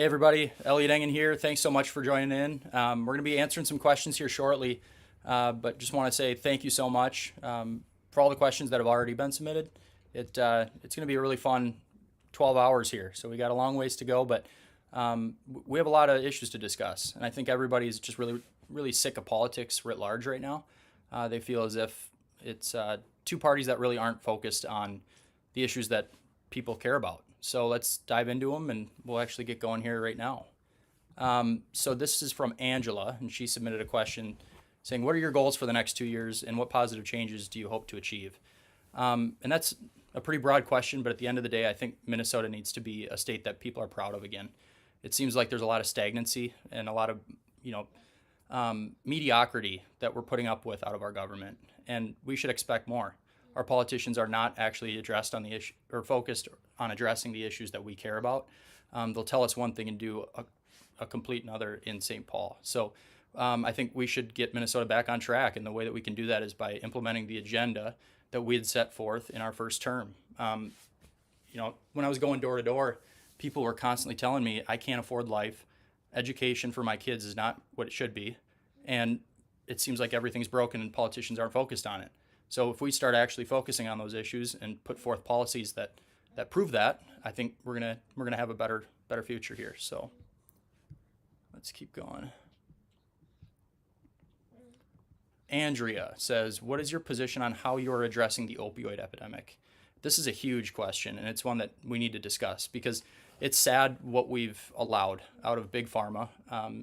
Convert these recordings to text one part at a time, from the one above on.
Hey everybody, Elliott Engen here. Thanks so much for joining in. We're going to be answering some questions here shortly, but just want to say thank you so much for all the questions that have already been submitted. It's going to be a really fun 12 hours here, so we got a long ways to go, but we have a lot of issues to discuss, and I think everybody's just really sick of politics writ large right now. They feel as if it's two parties that really aren't focused on the issues that people care about. So let's dive into them and we'll actually get going here right now. So this is from Angela, and she submitted a question saying, what are your goals for the next 2 years and what positive changes do you hope to achieve? And that's a pretty broad question, but at the end of the day, I think Minnesota needs to be a state that people are proud of again. It seems like there's a lot of stagnancy and a lot of, mediocrity that we're putting up with out of our government, and we should expect more. Our politicians are not actually addressed on the issue or focused on addressing the issues that we care about. They'll tell us one thing and do a complete another in St. Paul. So I think we should get Minnesota back on track, and the way that we can do that is by implementing the agenda that we had set forth in our first term. When I was going door to door, people were constantly telling me I can't afford life. Education for my kids is not what it should be. And it seems like everything's broken and politicians aren't focused on it. So if we start actually focusing on those issues and put forth policies that prove that, I think we're gonna have a better future here. So let's keep going. Andrea says, what is your position on how you're addressing the opioid epidemic? This is a huge question, and it's one that we need to discuss because it's sad what we've allowed out of big pharma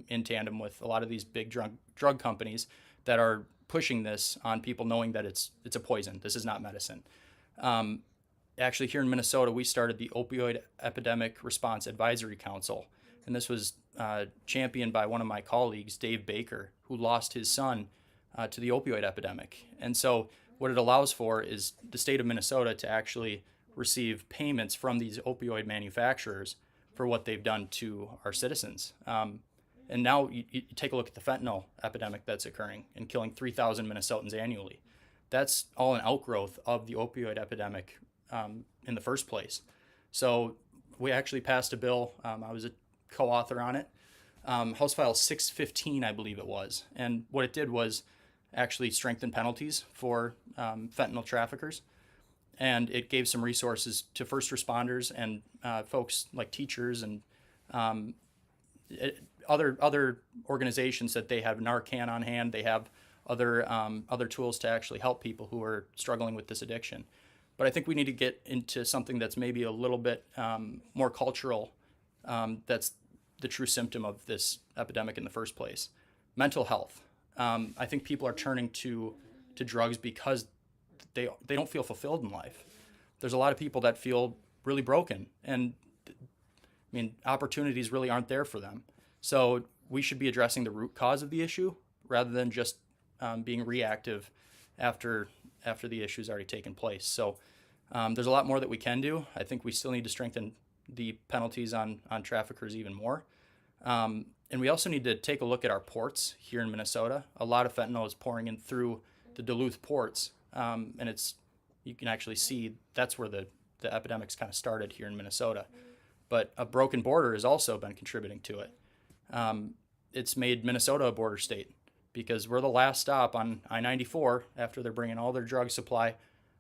in tandem with a lot of these big drug companies that are pushing this on people, knowing that it's a poison. This is not medicine. Actually, here in Minnesota, we started the Opioid Epidemic Response Advisory Council, and this was championed by one of my colleagues, Dave Baker, who lost his son to the opioid epidemic. And so what it allows for is the state of Minnesota to actually receive payments from these opioid manufacturers for what they've done to our citizens. And now you take a look at the fentanyl epidemic that's occurring and killing 3,000 Minnesotans annually. That's all an outgrowth of the opioid epidemic in the first place. So we actually passed a bill. I was a co-author on it. House File 615, I believe it was. And what it did was actually strengthen penalties for fentanyl traffickers. And it gave some resources to first responders and folks like teachers and other organizations that they have Narcan on hand. They have other tools to actually help people who are struggling with this addiction. But I think we need to get into something that's maybe a little bit more cultural. That's the true symptom of this epidemic in the first place. Mental health. I think people are turning to drugs because they don't feel fulfilled in life. There's a lot of people that feel really broken, and opportunities really aren't there for them. So we should be addressing the root cause of the issue rather than just being reactive after the issue's already taken place. So there's a lot more that we can do. I think we still need to strengthen the penalties on traffickers even more. And we also need to take a look at our ports here in Minnesota. A lot of fentanyl is pouring in through the Duluth ports, and you can actually see that's where the epidemic's kind of started here in Minnesota. But a broken border has also been contributing to it. It's made Minnesota a border state because we're the last stop on I-94 after they're bringing all their drug supply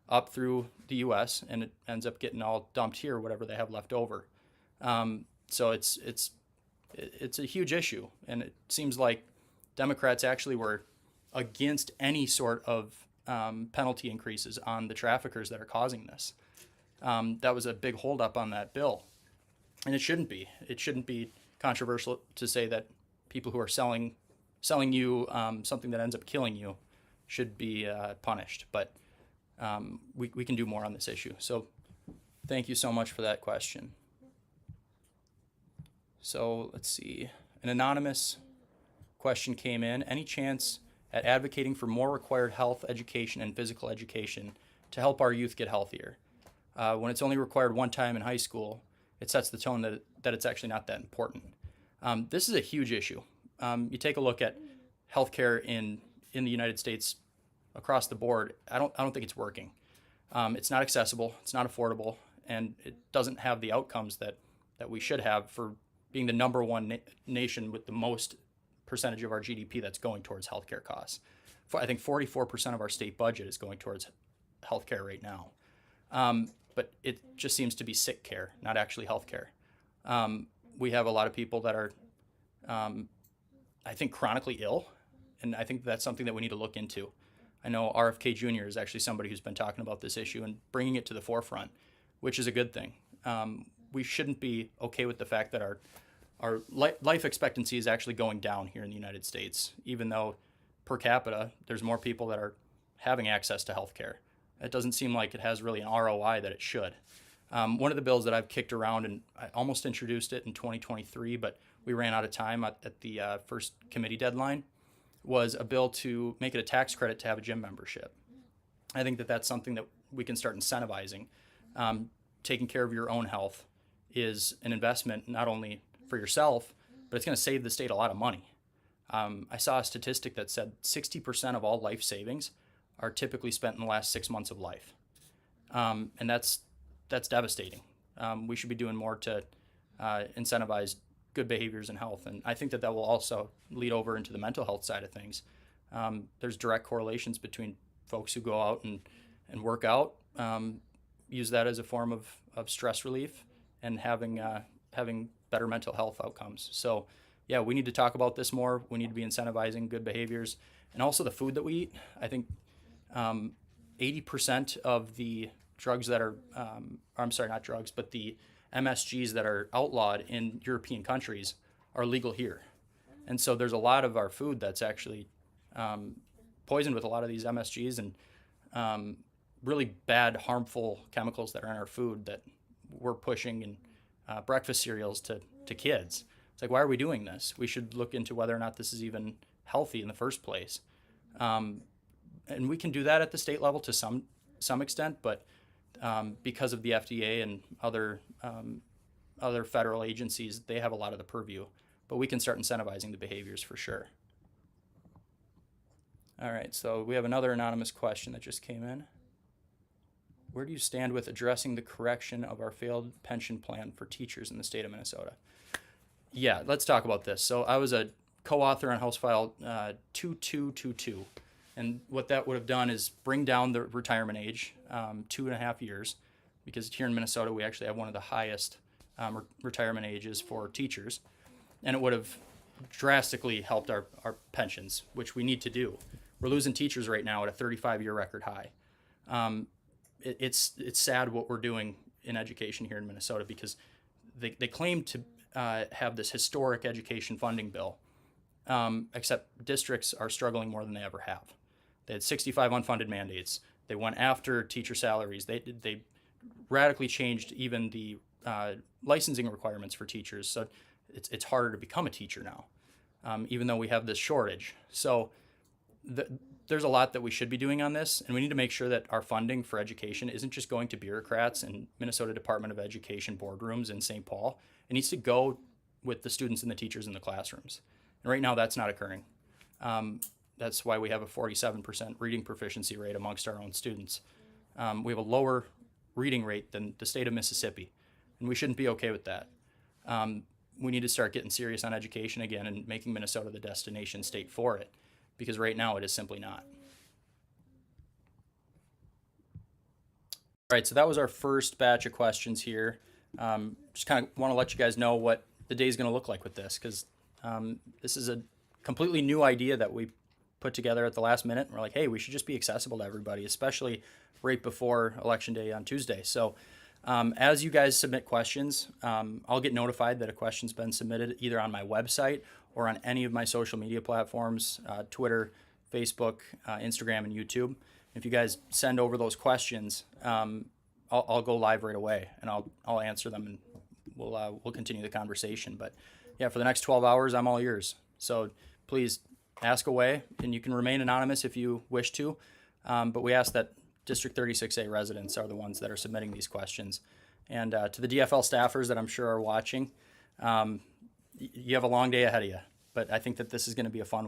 up through the U.S. and it ends up getting all dumped here, whatever they have left over. So it's a huge issue, and it seems like Democrats actually were against any sort of penalty increases on the traffickers that are causing this. That was a big holdup on that bill, and it shouldn't be. It shouldn't be controversial to say that people who are selling you something that ends up killing you should be punished. But we can do more on this issue. So thank you so much for that question. So let's see. An anonymous question came in. Any chance at advocating for more required health education and physical education to help our youth get healthier? When it's only required one time in high school, it sets the tone that it's actually not that important. This is a huge issue. You take a look at healthcare in the United States across the board. I don't think it's working. It's not accessible. It's not affordable, and it doesn't have the outcomes that we should have for being the number one nation with the most percentage of our GDP that's going towards healthcare costs. I think 44% of our state budget is going towards healthcare right now. But it just seems to be sick care, not actually healthcare. We have a lot of people that are, I think, chronically ill, and I think that's something that we need to look into. I know RFK Jr. is actually somebody who's been talking about this issue and bringing it to the forefront, which is a good thing. We shouldn't be okay with the fact that our life expectancy is actually going down here in the United States, even though per capita there's more people that are having access to health care. It doesn't seem like it has really an ROI that it should. One of the bills that I've kicked around, and I almost introduced it in 2023, but we ran out of time at the first committee deadline, was a bill to make it a tax credit to have a gym membership. I think that that's something that we can start incentivizing. Taking care of your own health is an investment not only for yourself, but it's going to save the state a lot of money. I saw a statistic that said 60% of all life savings are typically spent in the last 6 months of life. And that's devastating. We should be doing more to incentivize good behaviors in health. And I think that will also lead over into the mental health side of things. There's direct correlations between folks who go out and work out, use that as a form of stress relief, and having better mental health outcomes. So yeah, we need to talk about this more. We need to be incentivizing good behaviors, and also the food that we eat. I think 80% of the drugs that are, I'm sorry, not drugs, but the MSGs that are outlawed in European countries are legal here. And so there's a lot of our food that's actually poisoned with a lot of these MSGs and really bad, harmful chemicals that are in our food that we're pushing in breakfast cereals to kids. It's like, why are we doing this? We should look into whether or not this is even healthy in the first place. And we can do that at the state level to some extent, but because of the FDA and other federal agencies, they have a lot of the purview. But we can start incentivizing the behaviors for sure. All right, so we have another anonymous question that just came in. Where do you stand with addressing the correction of our failed pension plan for teachers in the state of Minnesota? Yeah, let's talk about this. So I was a co-author on House File 2222. And what that would have done is bring down the retirement age 2.5 years, because here in Minnesota we actually have one of the highest retirement ages for teachers. And it would have drastically helped our pensions, which we need to do. We're losing teachers right now at a 35-year record high. It's sad what we're doing in education here in Minnesota, because they claim to have this historic education funding bill, except districts are struggling more than they ever have. They had 65 unfunded mandates. They went after teacher salaries. They radically changed even the licensing requirements for teachers. So it's harder to become a teacher now, even though we have this shortage. So there's a lot that we should be doing on this, and we need to make sure that our funding for education isn't just going to bureaucrats and Minnesota Department of Education boardrooms in St. Paul. It needs to go with the students and the teachers in the classrooms. And right now that's not occurring. That's why we have a 47% reading proficiency rate amongst our own students. We have a lower reading rate than the state of Mississippi, and we shouldn't be okay with that. We need to start getting serious on education again and making Minnesota the destination state for it, because right now it is simply not. All right, so that was our first batch of questions here. Just kind of want to let you guys know what the day is going to look like with this, because this is a completely new idea that we put together at the last minute. And we're like, hey, we should just be accessible to everybody, especially right before Election Day on Tuesday. So as you guys submit questions, I'll get notified that a question's been submitted either on my website or on any of my social media platforms, Twitter, Facebook, Instagram, and YouTube. If you guys send over those questions, I'll go live right away and I'll answer them, and we'll continue the conversation. But yeah, for the next 12 hours, I'm all ears. So please ask away, and you can remain anonymous if you wish to. But we ask that District 36A residents are the ones that are submitting these questions. And to the DFL staffers that I'm sure are watching, you have a long day ahead of you. But I think that this is going to be a fun